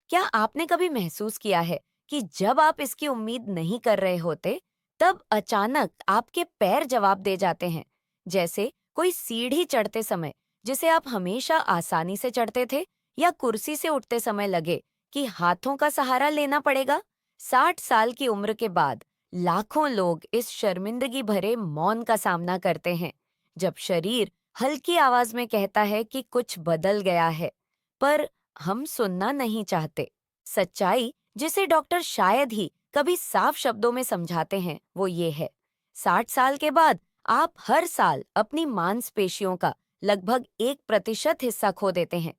क्या आपने कभी महसूस किया है कि जब आप इसकी उम्मीद नहीं कर रहे होते, तब अचानक आपके पैर जवाब दे जाते हैं? जैसे कोई सीढ़ी चढ़ते समय जिसे आप हमेशा आसानी से चढ़ते थे, या कुर्सी से उठते समय लगे कि हाथों का सहारा लेना पड़ेगा? 60 साल की उम्र के बाद लाखों लोग इस शर्मिंदगी भरे मौन का सामना करते हैं, जब शरीर हल्की आवाज में कहता है कि कुछ बदल गया है, पर हम सुनना नहीं चाहते। सच्चाई जिसे डॉक्टर शायद ही कभी साफ शब्दों में समझाते हैं, वो ये है: 60 साल के बाद आप हर साल अपनी मांसपेशियों का लगभग 1% हिस्सा खो देते हैं।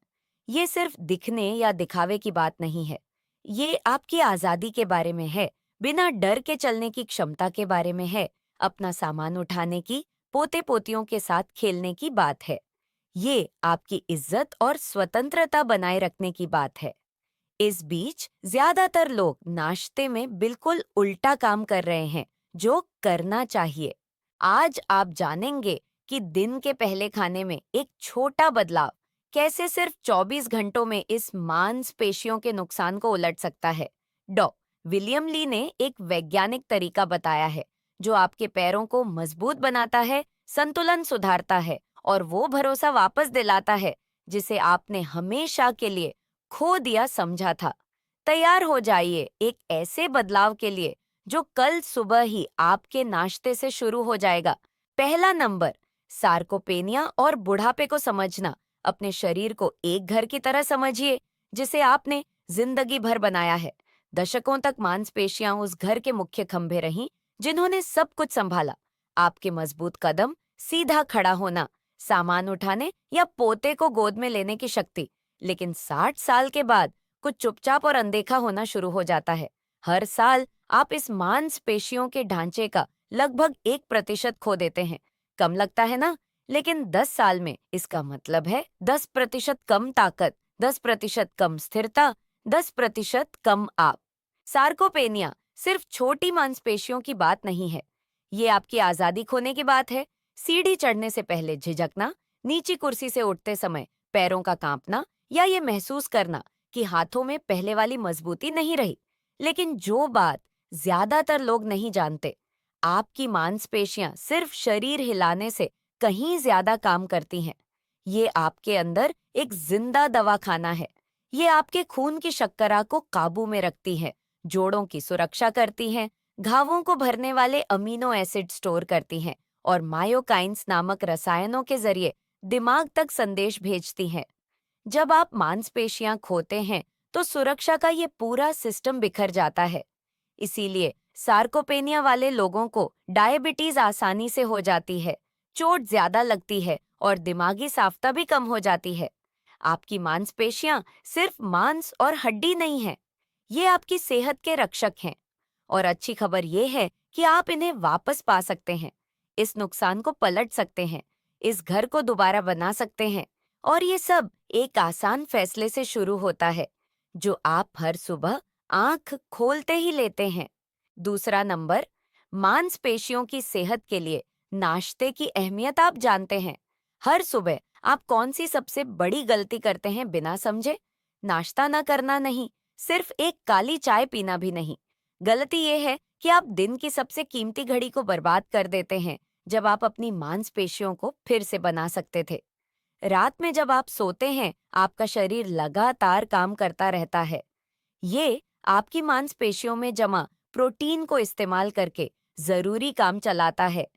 ये सिर्फ दिखने या दिखावे की बात नहीं है। ये आपकी आजादी के बारे में है, बिना डर के चलने की क्षमता के बारे में है, अपना सामान उठाने की, पोते पोतियों के साथ खेलने की बात है। ये आपकी इज्जत और स्वतंत्रता बनाए रखने की बात है। इस बीच ज्यादातर लोग नाश्ते में बिल्कुल उल्टा काम कर रहे हैं, जो करना चाहिए। आज आप जानेंगे कि दिन के पहले खाने में एक छोटा बदलाव कैसे सिर्फ 24 घंटों में इस मांसपेशियों के नुकसान को उलट सकता है। डॉ. विलियम ली ने एक वैज्ञानिक तरीका बताया है, जो आपके पैरों को मजबूत बनाता है, संतुलन सुधारता है और वो भरोसा वापस दिलाता है जिसे आपने हमेशा के लिए खो दिया समझा था। तैयार हो जाइए एक ऐसे बदलाव के लिए जो कल सुबह ही आपके नाश्ते से शुरू हो जाएगा। पहला नंबर, सार्कोपेनिया और बुढ़ापे को समझना। अपने शरीर को एक घर की तरह समझिए जिसे आपने जिंदगी भर बनाया है। दशकों तक मांसपेशियां उस घर के मुख्य खंभे रहीं जिन्होंने सब कुछ संभाला। आपके मजबूत कदम, सीधा खड़ा होना, सामान उठाने या पोते को गोद में लेने की शक्ति। लेकिन 60 साल के बाद कुछ चुपचाप और अनदेखा होना शुरू हो जाता है। हर साल आप इस मांसपेशियों के ढांचे का लगभग 1% खो देते हैं। कम लगता है ना? लेकिन 10 साल में इसका मतलब है 10% कम ताकत, 10% कम स्थिरता, 10% कम आप। सार्कोपेनिया सिर्फ छोटी मांसपेशियों की बात नहीं है। ये आपकी आजादी खोने की बात है। सीढ़ी चढ़ने से पहले झिझकना, नीची कुर्सी से उठते समय पैरों का कांपना, या ये महसूस करना कि हाथों में पहले वाली मजबूती नहीं रही। लेकिन जो बात ज्यादातर लोग नहीं जानते, आपकी मांसपेशियां सिर्फ शरीर हिलाने से कहीं ज्यादा काम करती हैं। ये आपके अंदर एक जिंदा दवाखाना है। ये आपके खून की शर्करा को काबू में रखती है, जोड़ों की सुरक्षा करती हैं, घावों को भरने वाले अमीनो एसिड स्टोर करती हैं और मायोकाइन्स नामक रसायनों के जरिए दिमाग तक संदेश भेजती हैं। जब आप मांसपेशियां खोते हैं, तो सुरक्षा का ये पूरा सिस्टम बिखर जाता है। इसीलिए सार्कोपेनिया वाले लोगों को डायबिटीज आसानी से हो जाती है, चोट ज्यादा लगती है और दिमागी साफ्ता भी कम हो जाती है। आपकी मांसपेशियां सिर्फ मांस और हड्डी नहीं है, ये आपकी सेहत के रक्षक हैं। और अच्छी खबर ये है कि आप इन्हें वापस पा सकते हैं, इस नुकसान को पलट सकते हैं, इस घर को दोबारा बना सकते हैं। और ये सब एक आसान फैसले से शुरू होता है, जो आप हर सुबह आंख खोलते ही लेते हैं। दूसरा नंबर, मांसपेशियों की सेहत के लिए नाश्ते की अहमियत आप जानते हैं। हर सुबह आप कौन सी सबसे बड़ी गलती करते हैं बिना समझे? नाश्ता ना करना नहीं, सिर्फ एक काली चाय पीना भी नहीं। गलती ये है कि आप दिन की सबसे कीमती घड़ी को बर्बाद कर देते हैं, जब आप अपनी मांसपेशियों को फिर से बना सकते थे। रात में जब आप सोते हैं, आपका शरीर लगातार काम करता रहता है। ये आपकी मांसपेशियों में जमा प्रोटीन को इस्तेमाल करके जरूरी काम चलाता है।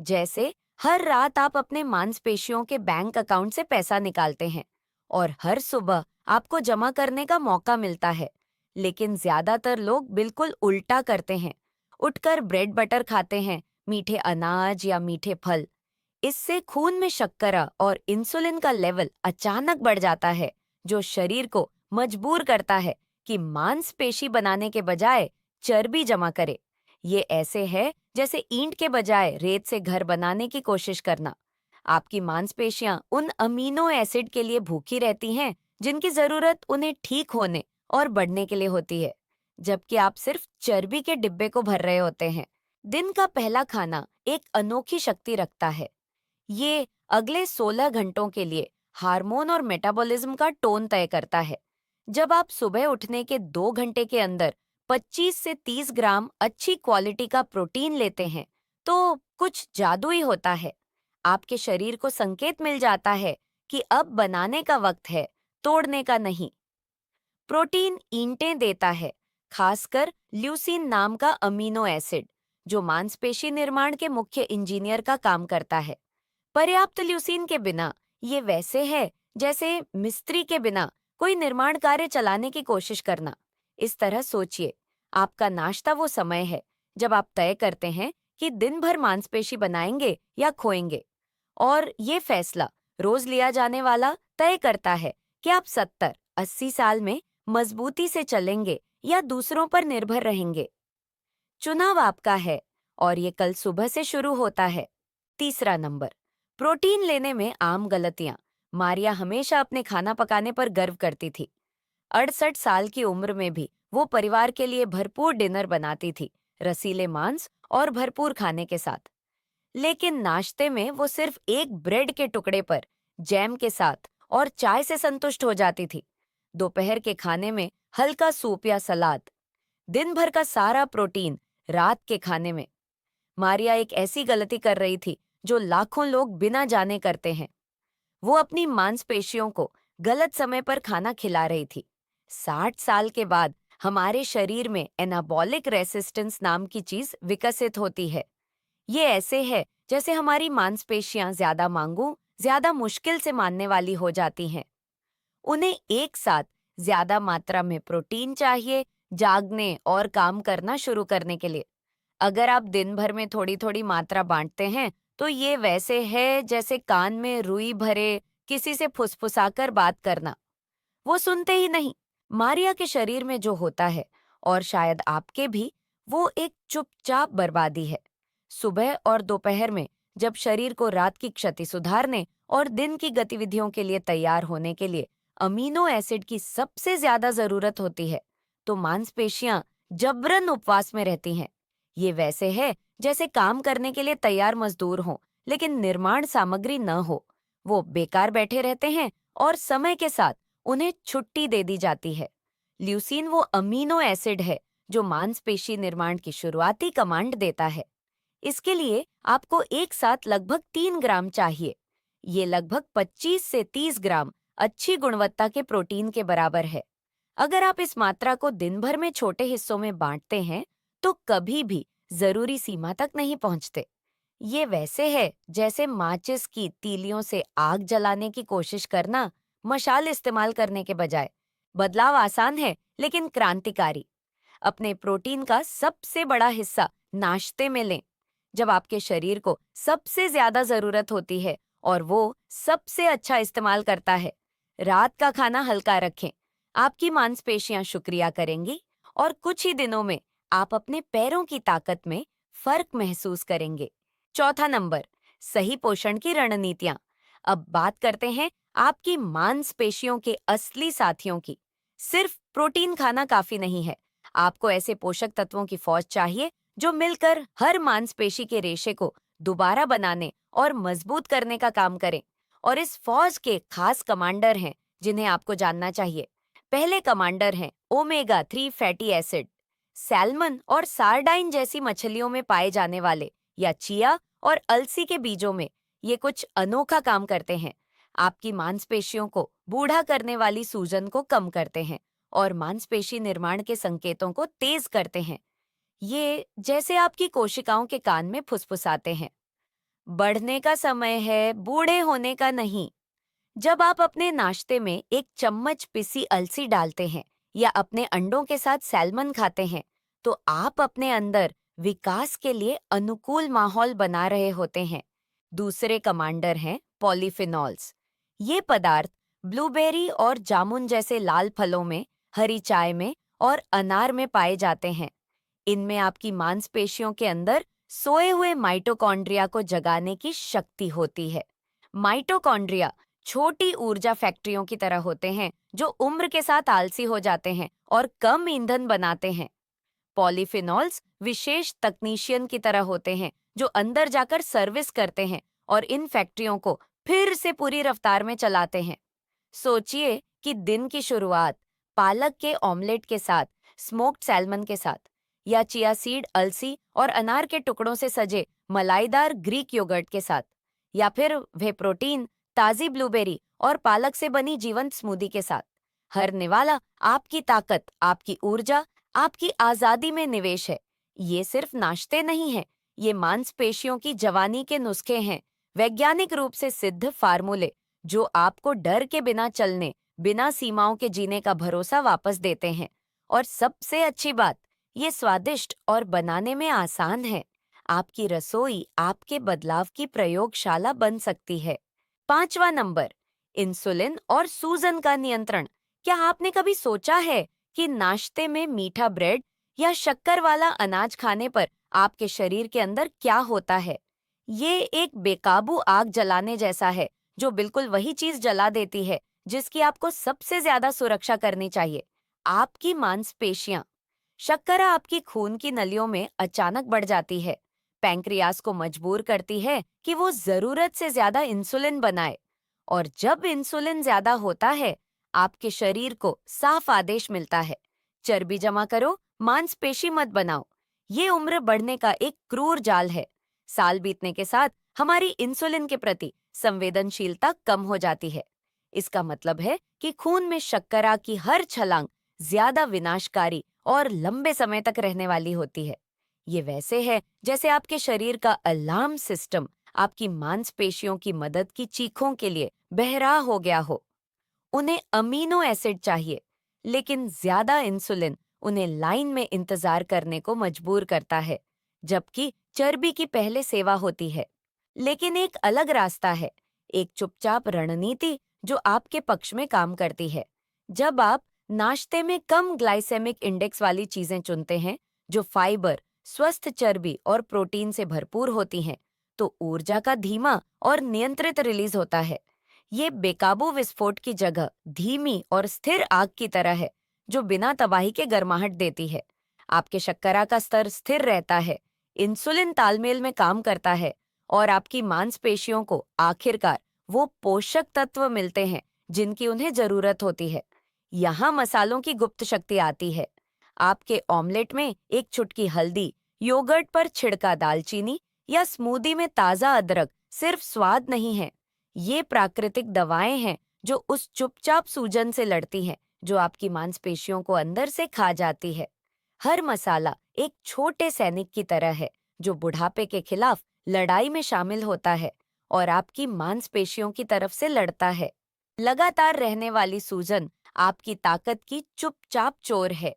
जैसे हर रात आप अपने मांसपेशियों के बैंक अकाउंट से पैसा निकालते हैं और हर सुबह आपको जमा करने का मौका मिलता है। लेकिन ज्यादातर लोग बिल्कुल उल्टा करते हैं। उठकर ब्रेड बटर खाते हैं, मीठे अनाज या मीठे फल। इससे खून में शर्करा और इंसुलिन का लेवल अचानक बढ़ जाता है, जो शरीर को मजबूर करता है कि मांसपेशी बनाने के बजाय चर्बी जमा करे। ये ऐसे है जैसे ईंट के बजाय रेत से घर बनाने की कोशिश करना। आपकी मांसपेशियां उन अमीनो एसिड के लिए भूखी रहती हैं जिनकी जरूरत उन्हें ठीक होने और बढ़ने के लिए होती है, जबकि आप सिर्फ चर्बी के डिब्बे को भर रहे होते हैं। दिन का पहला खाना एक अनोखी शक्ति रखता है। ये अगले 16 घंटों के लिए हार्मोन और मेटाबॉलिज्म का टोन तय करता है। जब आप सुबह उठने के 2 घंटे के अंदर 25 से 30 ग्राम अच्छी क्वालिटी का प्रोटीन लेते हैं, तो कुछ जादू ही होता है। आपके शरीर को संकेत मिल जाता है कि अब बनाने का वक्त है, तोड़ने का नहीं। प्रोटीन ईंटें देता है, खासकर ल्यूसीन नाम का अमीनो एसिड, जो मांसपेशी निर्माण के मुख्य इंजीनियर का काम करता है। पर्याप्त ल्यूसीन के बिना ये वैसे है जैसे मिस्त्री के बिना कोई निर्माण कार्य चलाने की कोशिश करना। इस तरह सोचिए, आपका नाश्ता वो समय है जब आप तय करते हैं कि दिन भर मांसपेशी बनाएंगे या खोएंगे। और ये फैसला रोज लिया जाने वाला तय करता है कि आप 70-80 साल में मजबूती से चलेंगे या दूसरों पर निर्भर रहेंगे। चुनाव आपका है और ये कल सुबह से शुरू होता है। तीसरा नंबर, प्रोटीन लेने में आम गलतियां। मारिया हमेशा अपने खाना पकाने पर गर्व करती थी। 68 साल की उम्र में भी वो परिवार के लिए भरपूर डिनर बनाती थी, रसीले मांस और भरपूर खाने के साथ। लेकिन नाश्ते में वो सिर्फ एक ब्रेड के टुकड़े पर जैम के साथ और चाय से संतुष्ट हो जाती थी। दोपहर के खाने में हल्का सूप या सलाद, दिन भर का सारा प्रोटीन रात के खाने में। मारिया एक ऐसी गलती कर रही थी जो लाखों लोग बिना जाने करते हैं। वो अपनी मांसपेशियों को गलत समय पर खाना खिला रही थी। 60 साल के बाद हमारे शरीर में एनाबॉलिक रेसिस्टेंस नाम की चीज विकसित होती है। ये ऐसे है जैसे हमारी मांसपेशियां ज्यादा मांगू, ज्यादा मुश्किल से मानने वाली हो जाती हैं। उन्हें एक साथ ज्यादा मात्रा में प्रोटीन चाहिए जागने और काम करना शुरू करने के लिए। अगर आप दिन भर में थोड़ी थोड़ी मात्रा बांटते हैं, तो ये वैसे है जैसे कान में रुई भरे किसी से फुसफुसाकर बात करना। वो सुनते ही नहीं। मारिया के शरीर में जो होता है, और शायद आपके भी, वो एक चुपचाप बर्बादी है। सुबह और दोपहर में जब शरीर को रात की क्षति सुधारने और दिन की गतिविधियों के लिए तैयार होने के लिए अमीनो एसिड की सबसे ज्यादा जरूरत होती है, तो मांसपेशियां जबरन उपवास में रहती हैं। ये वैसे है जैसे काम करने के लिए तैयार मजदूर हों, लेकिन निर्माण सामग्री न हो। वो बेकार बैठे रहते हैं और समय के साथ उन्हें छुट्टी दे दी जाती है। ल्यूसीन वो अमीनो एसिड है जो मांसपेशी निर्माण की शुरुआती कमांड देता है। इसके लिए आपको एक साथ लगभग 3 ग्राम चाहिए। ये लगभग 25 से 30 ग्राम अच्छी गुणवत्ता के प्रोटीन के बराबर है। अगर आप इस मात्रा को दिन भर में छोटे हिस्सों में बांटते हैं, तो कभी भी जरूरी सीमा तक नहीं पहुंचते। ये वैसे है जैसे माचिस की तीलियों से आग जलाने की कोशिश करना, मशाल इस्तेमाल करने के बजाय। बदलाव आसान है लेकिन क्रांतिकारी। अपने प्रोटीन का सबसे बड़ा हिस्सा नाश्ते में लें, जब आपके शरीर को सबसे ज्यादा जरूरत होती है और वो सबसे अच्छा इस्तेमाल करता है। रात का खाना हल्का रखें, आपकी मांसपेशियां शुक्रिया करेंगी और कुछ ही दिनों में आप अपने पैरों की ताकत में फर्क महसूस करेंगे। चौथा नंबर, सही पोषण की रणनीतियां। अब बात करते हैं आपकी मांसपेशियों के असली साथियों की। सिर्फ प्रोटीन खाना काफी नहीं है। आपको ऐसे पोषक तत्वों की फौज चाहिए जो मिलकर हर मांसपेशी के रेशे को दोबारा बनाने और मजबूत करने का काम करें। और इस फौज के खास कमांडर हैं जिन्हें आपको जानना चाहिए। पहले कमांडर हैं ओमेगा 3 फैटी एसिड। सैल्मन और सार्डाइन जैसी मछलियों में पाए जाने वाले, या चिया और अलसी के बीजों में, ये कुछ अनोखा काम करते हैं। आपकी मांसपेशियों को बूढ़ा करने वाली सूजन को कम करते हैं और मांसपेशी निर्माण के संकेतों को तेज करते हैं। ये जैसे आपकी कोशिकाओं के कान में फुसफुसाते हैं, बढ़ने का समय है, बूढ़े होने का नहीं। जब आप अपने नाश्ते में एक चम्मच पिसी अलसी डालते हैं या अपने अंडों के साथ सैल्मन खाते हैं, तो आप अपने अंदर विकास के लिए अनुकूल माहौल बना रहे होते हैं। दूसरे कमांडर हैं पॉलीफिनॉल्स। ये पदार्थ ब्लूबेरी और जामुन जैसे लाल फलों में, हरी चाय में और अनार में पाए जाते हैं। इनमें आपकी मांसपेशियों के अंदर सोए हुए माइटोकॉन्ड्रिया को जगाने की शक्ति होती है। माइटोकॉन्ड्रिया छोटी ऊर्जा फैक्ट्रियों की तरह होते हैं जो उम्र के साथ आलसी हो जाते हैं और कम ईंधन बनाते हैं। पॉलीफिनॉल्स विशेष तकनीशियन की तरह होते हैं जो अंदर जाकर सर्विस करते हैं और इन फैक्ट्रियों को फिर से पूरी रफ्तार में चलाते हैं। सोचिए कि दिन की शुरुआत पालक के ऑमलेट के साथ, स्मोक्ड सैल्मन के साथ, या चिया सीड, अलसी और अनार के टुकड़ों से सजे मलाईदार ग्रीक योगर्ट के साथ, या फिर वे प्रोटीन, ताजी ब्लूबेरी और पालक से बनी जीवंत स्मूदी के साथ। हर निवाला आपकी ताकत, आपकी ऊर्जा, आपकी आजादी में निवेश है। ये सिर्फ नाश्ते नहीं है, ये मांसपेशियों की जवानी के नुस्खे हैं, वैज्ञानिक रूप से सिद्ध फार्मूले जो आपको डर के बिना चलने, बिना सीमाओं के जीने का भरोसा वापस देते हैं। और सबसे अच्छी बात, ये स्वादिष्ट और बनाने में आसान है। आपकी रसोई आपके बदलाव की प्रयोगशाला बन सकती है। 5वां नंबर, इंसुलिन और सूजन का नियंत्रण। क्या आपने कभी सोचा है कि नाश्ते में मीठा ब्रेड या शक्कर वाला अनाज खाने पर आपके शरीर के अंदर क्या होता है? ये एक बेकाबू आग जलाने जैसा है, जो बिल्कुल वही चीज जला देती है जिसकी आपको सबसे ज्यादा सुरक्षा करनी चाहिए, आपकी मांसपेशियां। शर्करा आपकी खून की नलियों में अचानक बढ़ जाती है, पैंक्रियास को मजबूर करती है कि वो जरूरत से ज्यादा इंसुलिन बनाए। और जब इंसुलिन ज्यादा होता है, आपके शरीर को साफ आदेश मिलता है, चर्बी जमा करो, मांसपेशी मत बनाओ। ये उम्र बढ़ने का एक क्रूर जाल है। साल बीतने के साथ हमारी इंसुलिन के प्रति संवेदनशीलता कम हो जाती है। इसका मतलब है कि खून में शर्करा की हर छलांग ज्यादा विनाशकारी और लंबे समय तक रहने वाली होती है। ये वैसे है जैसे आपके शरीर का अलार्म सिस्टम आपकी मांसपेशियों की मदद की चीखों के लिए बहरा हो गया हो। उन्हें अमीनो एसिड चाहिए, लेकिन ज्यादा इंसुलिन उन्हें लाइन में इंतजार करने को मजबूर करता है, जबकि चर्बी की पहले सेवा होती है। लेकिन एक अलग रास्ता है, एक चुपचाप रणनीति जो आपके पक्ष में काम करती है। जब आप नाश्ते में कम ग्लाइसेमिक इंडेक्स वाली चीजें चुनते हैं, जो फाइबर, स्वस्थ चर्बी और प्रोटीन से भरपूर होती हैं, तो ऊर्जा का धीमा और नियंत्रित रिलीज होता है। ये बेकाबू विस्फोट की जगह धीमी और स्थिर आग की तरह है, जो बिना तबाही के गर्माहट देती है। आपके शर्करा का स्तर स्थिर रहता है, इंसुलिन तालमेल में काम करता है, और आपकी मांसपेशियों को आखिरकार वो पोषक तत्व मिलते हैं जिनकी उन्हें जरूरत होती है। यहाँ मसालों की गुप्त शक्ति आती है। आपके ऑमलेट में एक चुटकी हल्दी, योगर्ट पर छिड़का दालचीनी या स्मूदी में ताजा अदरक सिर्फ स्वाद नहीं है, ये प्राकृतिक दवाएं हैं जो उस चुपचाप सूजन से लड़ती हैं जो आपकी मांसपेशियों को अंदर से खा जाती है। हर मसाला एक छोटे सैनिक की तरह है जो बुढ़ापे के खिलाफ लड़ाई में शामिल होता है और आपकी मांसपेशियों की तरफ से लड़ता है। लगातार रहने वाली सूजन आपकी ताकत की चुपचाप चोर है।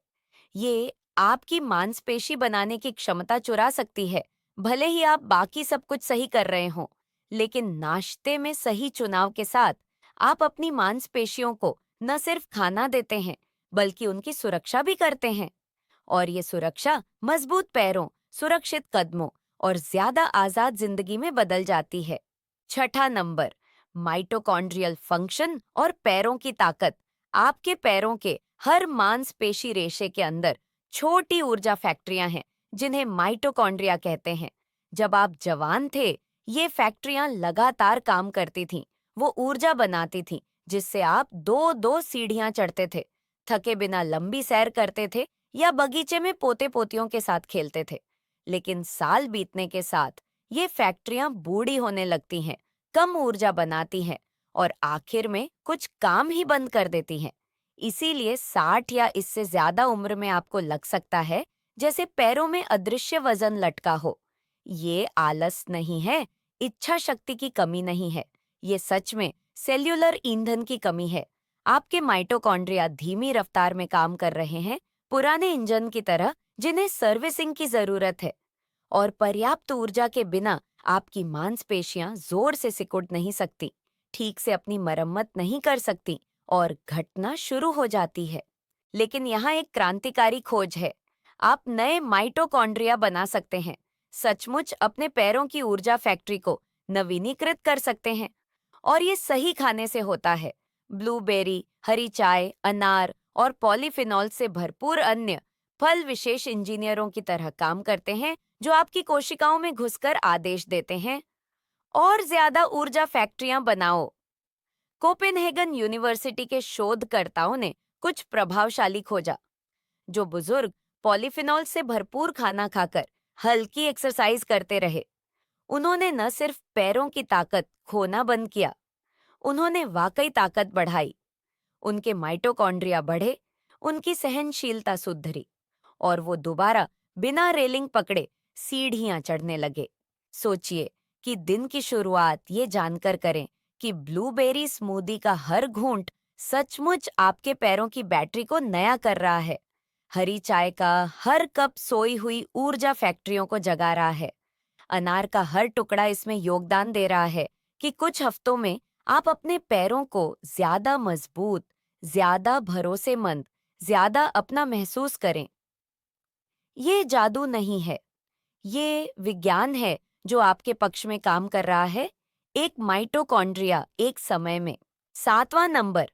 ये आपकी मांसपेशी बनाने की क्षमता चुरा सकती है, भले ही आप बाकी सब कुछ सही कर रहे हों। लेकिन नाश्ते में सही चुनाव के साथ आप अपनी मांसपेशियों को न सिर्फ खाना देते हैं, बल्कि उनकी सुरक्षा भी करते हैं। और ये सुरक्षा मजबूत पैरों, सुरक्षित कदमों और ज्यादा आजाद जिंदगी में बदल जाती है। 6ठा नंबर, माइटोकॉन्ड्रियल फंक्शन और पैरों की ताकत। आपके पैरों के हर मांसपेशी रेशे के अंदर छोटी ऊर्जा फैक्ट्रियां हैं, जिन्हें माइटोकॉन्ड्रिया कहते हैं। जब आप जवान थे, ये फैक्ट्रियां लगातार काम करती थीं। वो ऊर्जा बनाती थीं, जिससे आप दो दो सीढ़ियां चढ़ते थे, थके बिना लंबी सैर करते थे या बगीचे में पोते पोतियों के साथ खेलते थे। लेकिन साल बीतने के साथ ये फैक्ट्रियां बूढ़ी होने लगती हैं, कम ऊर्जा बनाती हैं और आखिर में कुछ काम ही बंद कर देती हैं। इसीलिए 60 या इससे ज्यादा उम्र में आपको लग सकता है जैसे पैरों में अदृश्य वजन लटका हो। ये आलस नहीं है, इच्छा शक्ति की कमी नहीं है, ये सच में सेल्यूलर ईंधन की कमी है। आपके माइटोकॉन्ड्रिया धीमी रफ्तार में काम कर रहे हैं, पुराने इंजन की तरह जिन्हें सर्विसिंग की जरूरत है। और पर्याप्त ऊर्जा के बिना आपकी मांसपेशियां जोर से सिकुड़ नहीं सकती, ठीक से अपनी मरम्मत नहीं कर सकती और घटना शुरू हो जाती है। लेकिन यहाँ एक क्रांतिकारी खोज है। आप नए माइटोकॉन्ड्रिया बना सकते हैं, सचमुच अपने पैरों की ऊर्जा फैक्ट्री को नवीनीकृत कर सकते हैं। और ये सही खाने से होता है। ब्लूबेरी, हरी चाय, अनार और पॉलीफिनॉल से भरपूर अन्य फल विशेष इंजीनियरों की तरह काम करते हैं, जो आपकी कोशिकाओं में घुसकर आदेश देते हैं, और ज्यादा ऊर्जा फैक्ट्रियां बनाओ। कोपेनहेगन यूनिवर्सिटी के शोधकर्ताओं ने कुछ प्रभावशाली खोजा। जो बुजुर्ग पॉलीफिनॉल से भरपूर खाना खाकर हल्की एक्सरसाइज करते रहे, उन्होंने न सिर्फ पैरों की ताकत खोना बंद किया, उन्होंने वाकई ताकत बढ़ाई। उनके माइटोकॉन्ड्रिया बढ़े, उनकी सहनशीलता सुधरी और वो दोबारा बिना रेलिंग पकड़े सीढ़ियां चढ़ने लगे। सोचिए कि दिन की शुरुआत ये जानकर करें कि ब्लूबेरी स्मूदी का हर घूंट सचमुच आपके पैरों की बैटरी को नया कर रहा है। हरी चाय का हर कप सोई हुई ऊर्जा फैक्ट्रियों को जगा रहा है। अनार का हर टुकड़ा इसमें योगदान दे रहा है कि कुछ हफ्तों में आप अपने पैरों को ज्यादा मजबूत, ज्यादा भरोसेमंद, ज्यादा अपना महसूस करें। ये जादू नहीं है, ये विज्ञान है जो आपके पक्ष में काम कर रहा है, एक माइटोकॉन्ड्रिया एक समय में। 7वां नंबर,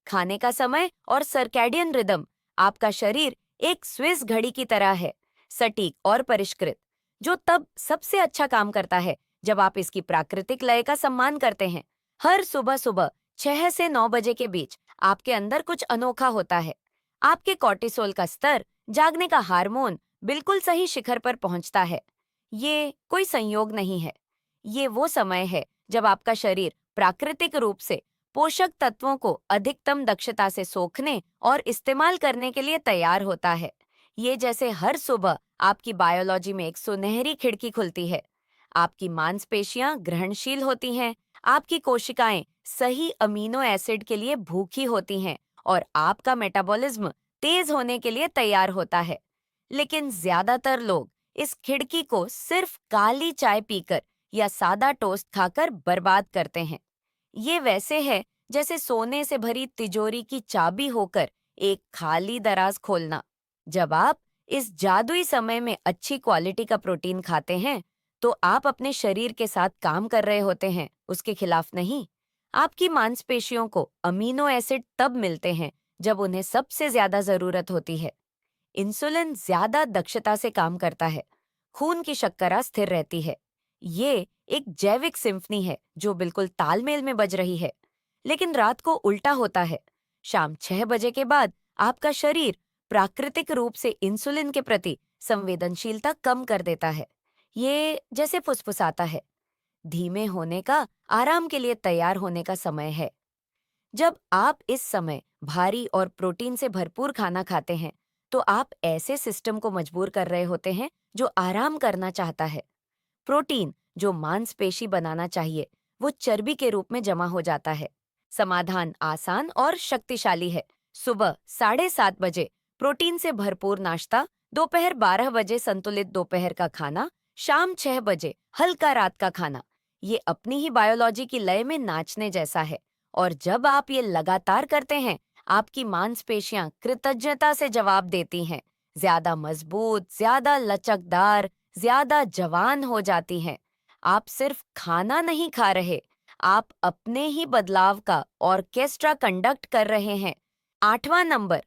खाने का समय और सर्कैडियन रिदम। आपका शरीर एक स्विस घड़ी की तरह है, सटीक और परिष्कृत, जो तब सबसे अच्छा काम करता है जब आप इसकी प्राकृतिक लय का सम्मान करते हैं। हर सुबह सुबह 6 से 9 बजे के बीच आपके अंदर कुछ अनोखा होता है। आपके कॉर्टिसोल का स्तर, जागने का हार्मोन, बिल्कुल सही शिखर पर पहुंचता है। ये कोई संयोग नहीं है, ये वो समय है जब आपका शरीर प्राकृतिक रूप से पोषक तत्वों को अधिकतम दक्षता से सोखने और इस्तेमाल करने के लिए तैयार होता है। ये जैसे हर सुबह आपकी बायोलॉजी में एक सुनहरी खिड़की खुलती है। आपकी मांसपेशियां ग्रहणशील होती हैं, आपकी कोशिकाएं सही अमीनो एसिड के लिए भूखी होती हैं और आपका मेटाबॉलिज्म तेज होने के लिए तैयार होता है। लेकिन ज्यादातर लोग इस खिड़की को सिर्फ काली चाय पीकर या सादा टोस्ट खाकर बर्बाद करते हैं। ये वैसे है जैसे सोने से भरी तिजोरी की चाबी होकर एक खाली दराज खोलना। जब आप इस जादुई समय में अच्छी क्वालिटी का प्रोटीन खाते हैं, तो आप अपने शरीर के साथ काम कर रहे होते हैं, उसके खिलाफ नहीं। आपकी मांसपेशियों को अमीनो एसिड तब मिलते हैं जब उन्हें सबसे ज्यादा जरूरत होती है। इंसुलिन ज्यादा दक्षता से काम करता है, खून की शर्करा स्थिर रहती है। ये एक जैविक सिम्फनी है जो बिल्कुल तालमेल में बज रही है। लेकिन रात को उल्टा होता है। शाम 6 बजे के बाद आपका शरीर प्राकृतिक रूप से इंसुलिन के प्रति संवेदनशीलता कम कर देता है। ये जैसे फुसफुसाता है, धीमे होने का, आराम के लिए तैयार होने का समय है। जब आप इस समय भारी और प्रोटीन से भरपूर खाना खाते हैं, तो आप ऐसे सिस्टम को मजबूर कर रहे होते हैं जो आराम करना चाहता है। प्रोटीन जो मांसपेशी बनाना चाहिए, वो चर्बी के रूप में जमा हो जाता है। समाधान आसान और शक्तिशाली है। सुबह 7:30 बजे प्रोटीन से भरपूर नाश्ता, दोपहर 12 बजे संतुलित दोपहर का खाना, शाम 6 बजे हल्का रात का खाना। ये अपनी ही बायोलॉजी की लय में नाचने जैसा है। और जब आप ये लगातार करते हैं, आपकी मांसपेशियां कृतज्ञता से जवाब देती हैं, ज्यादा मजबूत, ज्यादा लचकदार, ज्यादा जवान हो जाती हैं। आप सिर्फ खाना नहीं खा रहे, आप अपने ही बदलाव का ऑर्केस्ट्रा कंडक्ट कर रहे हैं। 8वां नंबर,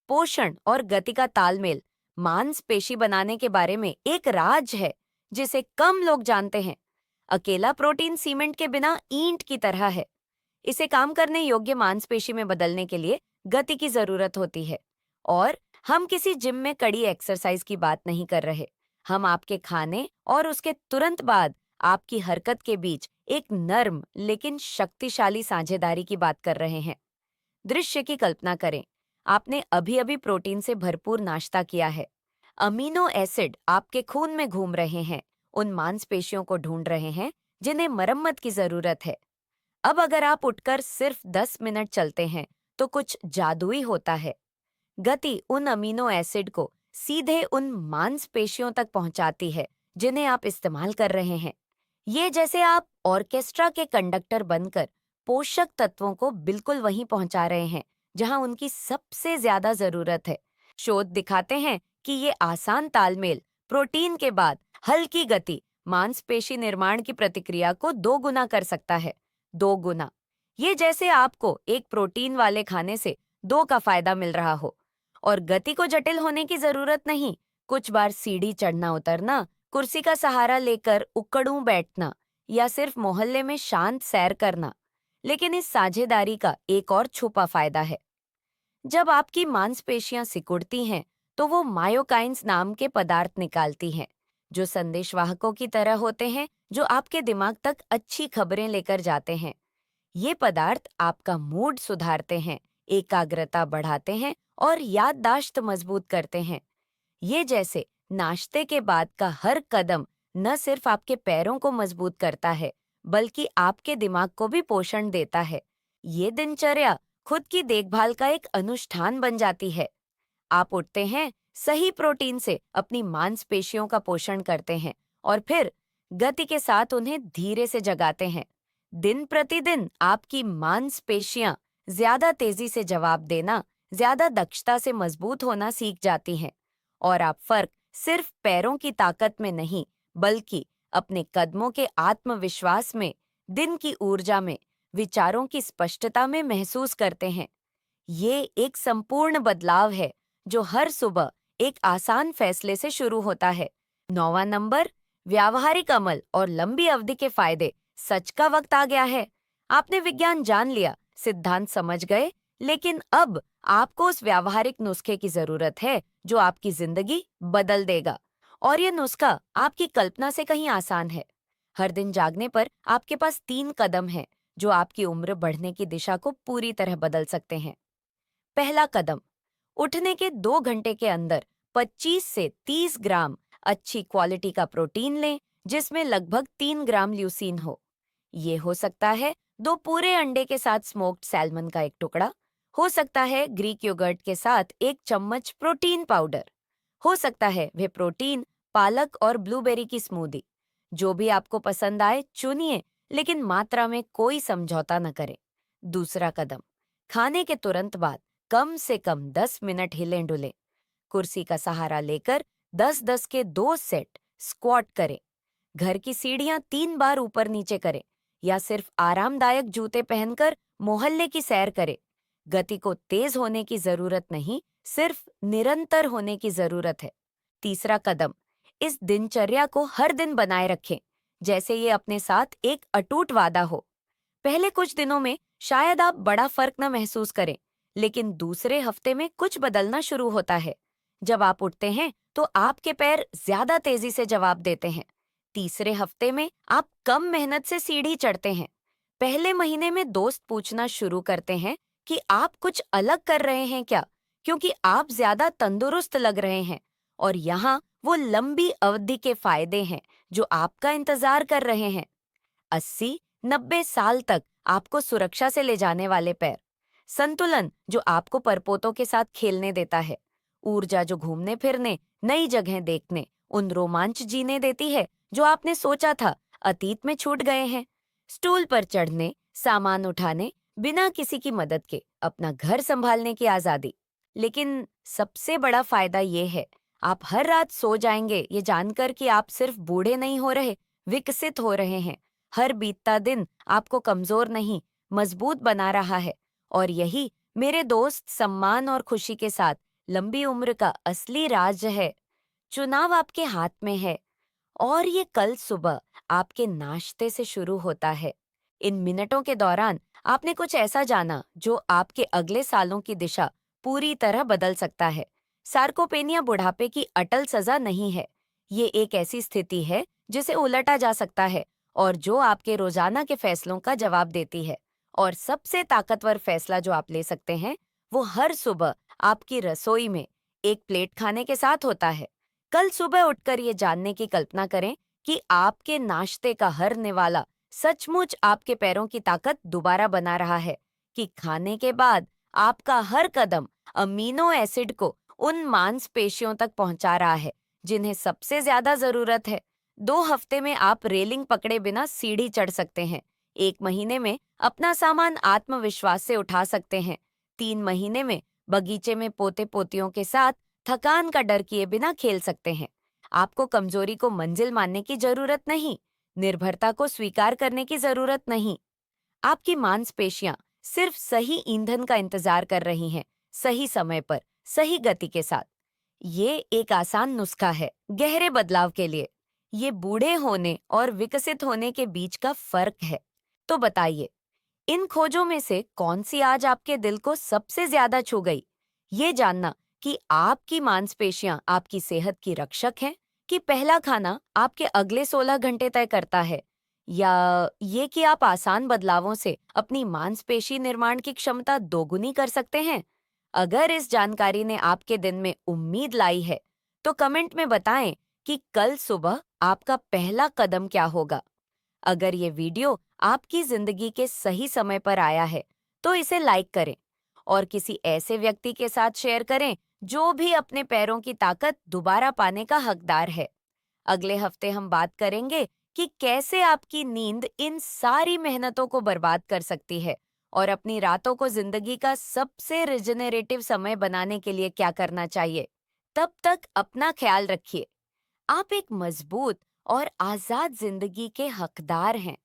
पोषण और गति का तालमेल मांसपेशी बनाने के बारे में एक राज है जिसे कम लोग जानते हैं। अकेला प्रोटीन सीमेंट के बिना ईंट की तरह है। इसे काम करने योग्य मांसपेशी में बदलने के लिए गति की जरूरत होती है। और हम किसी जिम में कड़ी एक्सरसाइज की बात नहीं कर रहे। हम आपके खाने और उसके तुरंत बाद आपकी हरकत के बीच एक नर्म लेकिन शक्तिशाली साझेदारी की बात कर रहे हैं। दृश्य की कल्पना करें। आपने अभी अभी प्रोटीन से भरपूर नाश्ता किया है। अमीनो एसिड आपके खून में घूम रहे हैं, उन मांसपेशियों को ढूंढ रहे हैं जिन्हें मरम्मत की जरूरत है। अब अगर आप उठकर सिर्फ 10 मिनट चलते हैं, तो कुछ जादुई होता है। गति उन अमीनो एसिड को सीधे उन मांसपेशियों तक पहुंचाती है जिन्हें आप इस्तेमाल कर रहे हैं। ये जैसे आप ऑर्केस्ट्रा के कंडक्टर बनकर पोषक तत्वों को बिल्कुल वहीं पहुंचा रहे हैं जहां उनकी सबसे ज्यादा जरूरत है। शोध दिखाते हैं कि ये आसान तालमेल, प्रोटीन के बाद हल्की गति, मांसपेशी निर्माण की प्रक्रिया को 2 गुना कर सकता है। 2 गुना। ये जैसे आपको एक प्रोटीन वाले खाने से 2 का फायदा मिल रहा हो। और गति को जटिल होने की जरूरत नहीं। कुछ बार सीढ़ी चढ़ना उतरना, कुर्सी का सहारा लेकर उकड़ूं बैठना या सिर्फ मोहल्ले में शांत सैर करना। लेकिन इस साझेदारी का एक और छुपा फायदा है। जब आपकी मांसपेशियां सिकुड़ती हैं, तो वो मायोकाइन्स नाम के पदार्थ निकालती हैं, जो संदेशवाहकों की तरह होते हैं, जो आपके दिमाग तक अच्छी खबरें लेकर जाते हैं। ये पदार्थ आपका मूड सुधारते हैं, एकाग्रता बढ़ाते हैं और याददाश्त मजबूत करते हैं। ये जैसे नाश्ते के बाद का हर कदम न सिर्फ आपके पैरों को मजबूत करता है, बल्कि आपके दिमाग को भी पोषण देता है। ये दिनचर्या खुद की देखभाल का एक अनुष्ठान बन जाती है। आप उठते हैं, सही प्रोटीन से अपनी मांसपेशियों का पोषण करते हैं और फिर गति के साथ उन्हें धीरे से जगाते हैं। दिन प्रतिदिन आपकी मांसपेशियां ज्यादा तेजी से जवाब देना, ज्यादा दक्षता से मजबूत होना सीख जाती हैं और आप फर्क सिर्फ पैरों की ताकत में नहीं, बल्कि अपने कदमों के आत्मविश्वास में, दिन की ऊर्जा में, विचारों की स्पष्टता में महसूस करते हैं। ये एक संपूर्ण बदलाव है जो हर सुबह एक आसान फैसले से शुरू होता है। 9वां नंबर, व्यावहारिक अमल और लंबी अवधि के फायदे। सच का वक्त आ गया है। आपने विज्ञान जान लिया, सिद्धांत समझ गए, लेकिन अब आपको उस व्यावहारिक नुस्खे की जरूरत है जो आपकी जिंदगी बदल देगा। और ये नुस्खा आपकी कल्पना से कहीं आसान है। हर दिन जागने पर आपके पास 3 कदम हैं जो आपकी उम्र बढ़ने की दिशा को पूरी तरह बदल सकते हैं। पहला कदम, उठने के 2 घंटे के अंदर 25 से 30 ग्राम अच्छी क्वालिटी का प्रोटीन लें, जिसमें लगभग 3 ग्राम ल्यूसीन हो। ये हो सकता है 2 पूरे अंडे के साथ स्मोक्ड सैल्मन का एक टुकड़ा, हो सकता है ग्रीक योगर्ट के साथ 1 चम्मच प्रोटीन पाउडर, हो सकता है वे प्रोटीन, पालक और ब्लूबेरी की स्मूदी। जो भी आपको पसंद आए चुनिए, लेकिन मात्रा में कोई समझौता न करें। दूसरा कदम, खाने के तुरंत बाद कम से कम 10 मिनट हिलें डुलें। कुर्सी का सहारा लेकर 10-10 के 2 सेट स्क्वाट करें। घर की सीढ़ियां 3 बार ऊपर नीचे करें या सिर्फ आरामदायक जूते पहनकर मोहल्ले की सैर करें। गति को तेज होने की जरूरत नहीं, सिर्फ निरंतर होने की जरूरत है। तीसरा कदम, इस दिनचर्या को हर दिन बनाए रखें, जैसे ये अपने साथ एक अटूट वादा हो। पहले कुछ दिनों में शायद आप बड़ा फर्क न महसूस करें, लेकिन दूसरे हफ्ते में कुछ बदलना शुरू होता है। जब आप उठते हैं तो आपके पैर ज्यादा तेजी से जवाब देते हैं। तीसरे हफ्ते में आप कम मेहनत से सीढ़ी चढ़ते हैं। पहले महीने में दोस्त पूछना शुरू करते हैं कि आप कुछ अलग कर रहे हैं क्या, क्योंकि आप ज्यादा तंदुरुस्त लग रहे हैं। और यहाँ वो लंबी अवधि के फायदे हैं जो आपका इंतजार कर रहे हैं। 80-90 साल तक आपको सुरक्षा से ले जाने वाले पैर, संतुलन जो आपको परपोतों के साथ खेलने देता है, ऊर्जा जो घूमने फिरने, नई जगह देखने, उन रोमांच जीने देती है जो आपने सोचा था अतीत में छूट गए हैं। स्टूल पर चढ़ने, सामान उठाने, बिना किसी की मदद के अपना घर संभालने की आजादी। लेकिन सबसे बड़ा फायदा ये है, आप हर रात सो जाएंगे ये जानकर कि आप सिर्फ बूढ़े नहीं हो रहे, विकसित हो रहे हैं। हर बीतता दिन आपको कमजोर नहीं, मजबूत बना रहा है। और यही, मेरे दोस्त, सम्मान और खुशी के साथ लंबी उम्र का असली राज है। चुनाव आपके हाथ में है और ये कल सुबह आपके नाश्ते से शुरू होता है। इन मिनटों के दौरान आपने कुछ ऐसा जाना जो आपके अगले सालों की दिशा पूरी तरह बदल सकता है। सार्कोपेनिया बुढ़ापे की अटल सजा नहीं है। ये एक ऐसी स्थिति है जिसे उलटा जा सकता है और जो आपके रोजाना के फैसलों का जवाब देती है। और सबसे ताकतवर फैसला जो आप ले सकते हैं, वो हर सुबह आपकी रसोई में एक प्लेट खाने के साथ होता है। कल सुबह उठकर ये जानने की कल्पना करें कि आपके नाश्ते का हर निवाला सचमुच आपके पैरों की ताकत दोबारा बना रहा है, कि खाने के बाद आपका हर कदम अमीनो एसिड को उन मांसपेशियों तक पहुंचा रहा है जिन्हें सबसे ज्यादा जरूरत है। 2 हफ्ते में आप रेलिंग पकड़े बिना सीढ़ी चढ़ सकते हैं। 1 महीने में अपना सामान आत्मविश्वास से उठा सकते हैं। 3 महीने में बगीचे में पोते पोतियों के साथ थकान का डर किए बिना खेल सकते हैं। आपको कमजोरी को मंजिल मानने की जरूरत नहीं, निर्भरता को स्वीकार करने की जरूरत नहीं। आपकी मांसपेशियां सिर्फ सही ईंधन का इंतजार कर रही हैं, सही समय पर, सही गति के साथ। ये एक आसान नुस्खा है गहरे बदलाव के लिए। ये बूढ़े होने और विकसित होने के बीच का फर्क है। तो बताइए, इन खोजों में से कौन सी आज आपके दिल को सबसे ज्यादा छू गई? ये जानना कि आपकी मांसपेशियां आपकी सेहत की रक्षक हैं कि पहला खाना आपके अगले 16 घंटे तय करता है, या ये कि आप आसान बदलावों से अपनी मांसपेशी निर्माण की क्षमता दोगुनी कर सकते हैं। अगर इस जानकारी ने आपके दिन में उम्मीद लाई है, तो कमेंट में बताएं कि कल सुबह आपका पहला कदम क्या होगा। अगर ये वीडियो आपकी जिंदगी के सही समय पर आया है, तो इसे लाइक करें और किसी ऐसे व्यक्ति के साथ शेयर करें जो भी अपने पैरों की ताकत दोबारा पाने का हकदार है। अगले हफ्ते हम बात करेंगे कि कैसे आपकी नींद इन सारी मेहनतों को बर्बाद कर सकती है और अपनी रातों को जिंदगी का सबसे रिजेनरेटिव समय बनाने के लिए क्या करना चाहिए। तब तक अपना ख्याल रखिए। आप एक मजबूत और आजाद जिंदगी के हकदार हैं।